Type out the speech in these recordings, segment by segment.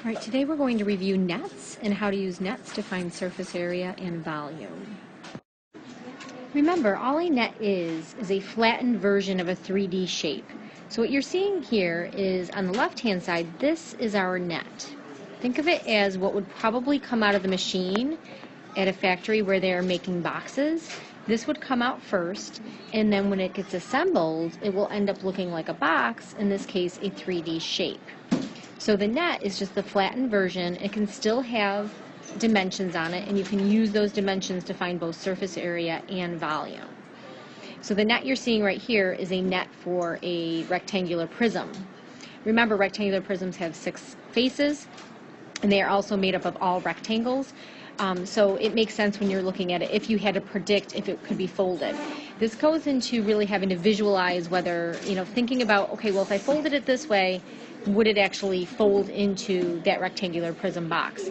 All right, today we're going to review nets and how to use nets to find surface area and volume. Remember, all a net is a flattened version of a 3D shape. So what you're seeing here is on the left-hand side, this is our net. Think of it as what would probably come out of the machine at a factory where they're making boxes. This would come out first, and then when it gets assembled, it will end up looking like a box, in this case a 3D shape. So the net is just the flattened version. It can still have dimensions on it, and you can use those dimensions to find both surface area and volume. So the net you're seeing right here is a net for a rectangular prism. Remember, rectangular prisms have 6 faces, and they are also made up of all rectangles. So it makes sense when you're looking at it if you had to predict if it could be folded. This goes into really having to visualize whether, thinking about, okay, well, if I folded it this way, would it actually fold into that rectangular prism box?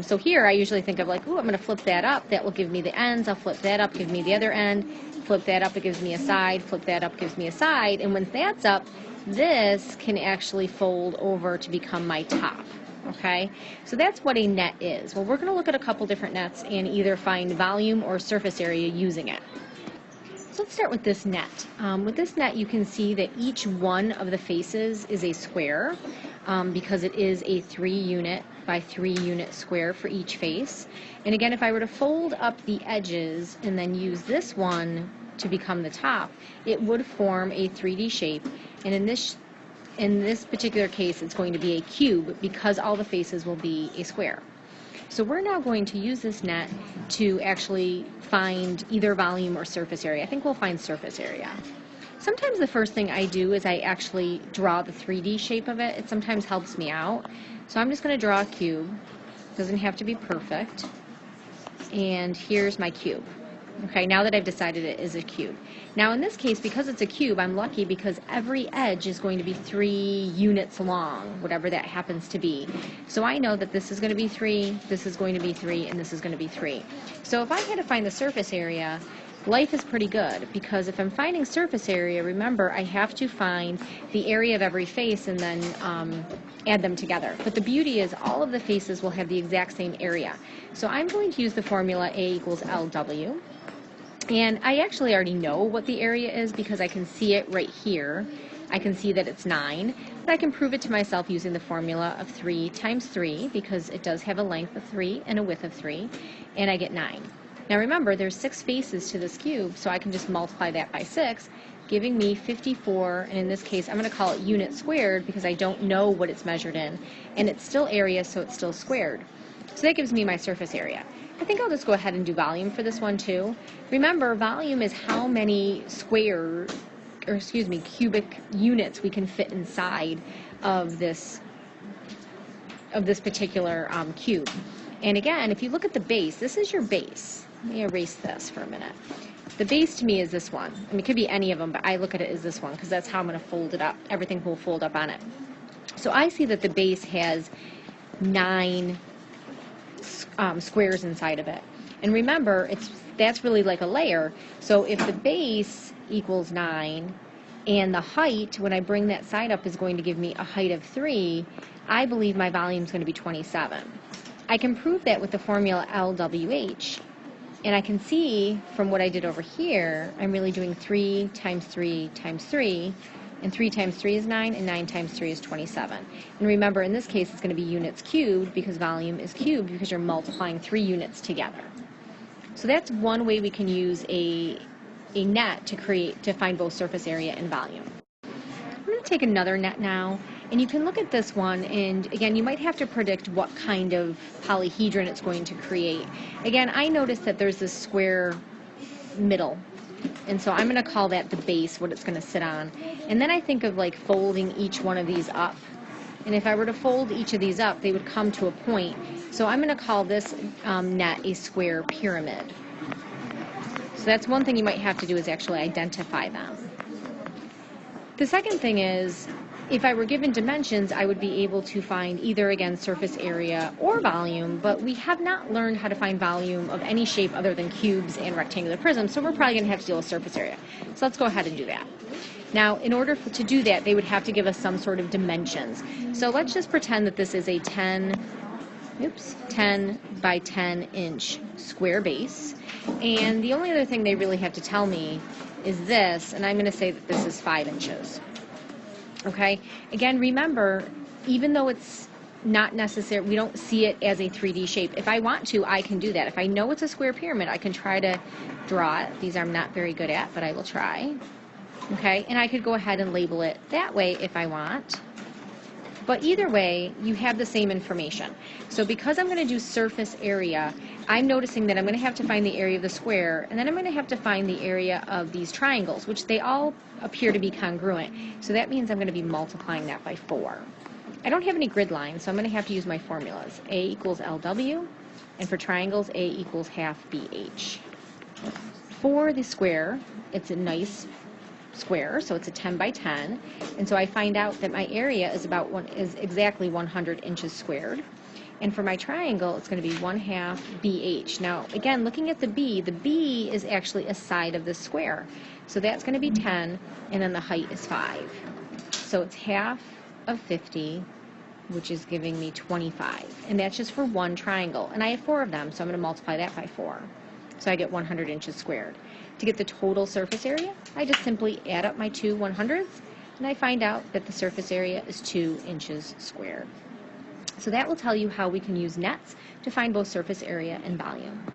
So here I usually think of like, ooh, I'm going to flip that up. That will give me the ends. I'll flip that up, give me the other end. Flip that up, it gives me a side. Flip that up, gives me a side. And when that's up, this can actually fold over to become my top. Okay, so that's what a net is. Well, we're going to look at a couple different nets and either find volume or surface area using it. So let's start with this net. With this net, you can see that each one of the faces is a square because it is a 3 unit by 3 unit square for each face. And again, if I were to fold up the edges and then use this one to become the top, it would form a 3D shape. And in this particular case, it's going to be a cube because all the faces will be a square. So we're now going to use this net to actually find either volume or surface area. I think we'll find surface area. Sometimes the first thing I do is I actually draw the 3D shape of it. It sometimes helps me out. So I'm just going to draw a cube. It doesn't have to be perfect. And here's my cube. Okay, now that I've decided it is a cube. Now in this case, because it's a cube, I'm lucky because every edge is going to be 3 units long, whatever that happens to be. So I know that this is going to be 3, this is going to be 3, and this is going to be 3. So if I had to find the surface area, life is pretty good because if I'm finding surface area, remember I have to find the area of every face and then add them together. But the beauty is all of the faces will have the exact same area. So I'm going to use the formula A equals LW. And I actually already know what the area is because I can see it right here. I can see that it's 9, but I can prove it to myself using the formula of 3 times 3 because it does have a length of 3 and a width of 3, and I get 9. Now remember, there's 6 faces to this cube, so I can just multiply that by 6, giving me 54, and in this case I'm going to call it unit squared because I don't know what it's measured in, and it's still area, so it's still squared. So that gives me my surface area. I think I'll just go ahead and do volume for this one too. Remember, volume is how many cubic units we can fit inside of this particular cube. And again, if you look at the base, this is your base. Let me erase this for a minute. The base to me is this one. I mean, it could be any of them, but I look at it as this one because that's how I'm going to fold it up. Everything will fold up on it. So I see that the base has 9 squares inside of it. And remember, that's really like a layer. So if the base equals 9 and the height, when I bring that side up, is going to give me a height of 3, I believe my volume is going to be 27. I can prove that with the formula LWH. And I can see from what I did over here, I'm really doing 3 times 3 times 3. And 3 times 3 is 9, and 9 times 3 is 27. And remember, in this case, it's going to be units cubed because volume is cubed because you're multiplying 3 units together. So that's one way we can use a net to find both surface area and volume. I'm going to take another net now, and you can look at this one, and again, you might have to predict what kind of polyhedron it's going to create. Again, I noticed that there's this square middle. And so I'm going to call that the base, what it's going to sit on. And then I think of like folding each one of these up. And if I were to fold each of these up, they would come to a point. So I'm going to call this net a square pyramid. So that's one thing you might have to do is actually identify them. The second thing is, if I were given dimensions, I would be able to find either, again, surface area or volume, but we have not learned how to find volume of any shape other than cubes and rectangular prisms, so we're probably going to have to deal with surface area. So let's go ahead and do that. Now, in order to do that, they would have to give us some sort of dimensions. So let's just pretend that this is a 10 by 10 inch square base. And the only other thing they really have to tell me is this, and I'm going to say that this is 5 inches. Okay? Again, remember, even though it's not necessary, we don't see it as a 3D shape. If I want to, I can do that. If I know it's a square pyramid, I can try to draw it. These I'm not very good at, but I will try. Okay? And I could go ahead and label it that way if I want. But either way, you have the same information. So because I'm going to do surface area, I'm noticing that I'm going to have to find the area of the square, and then I'm going to have to find the area of these triangles, which they all appear to be congruent. So that means I'm going to be multiplying that by 4. I don't have any grid lines, so I'm going to have to use my formulas. A equals LW, and for triangles, A equals half BH. For the square, it's a nice square, so it's a 10 by 10, and so I find out that my area is exactly 100 inches squared. And for my triangle, it's going to be 1/2 BH. Now, again, looking at the B is actually a side of the square, so that's going to be 10, and then the height is 5. So it's half of 50, which is giving me 25, and that's just for one triangle, and I have 4 of them, so I'm going to multiply that by 4. So I get 100 inches squared. To get the total surface area, I just simply add up my 2 100ths, and I find out that the surface area is 2 inches squared. So that will tell you how we can use nets to find both surface area and volume.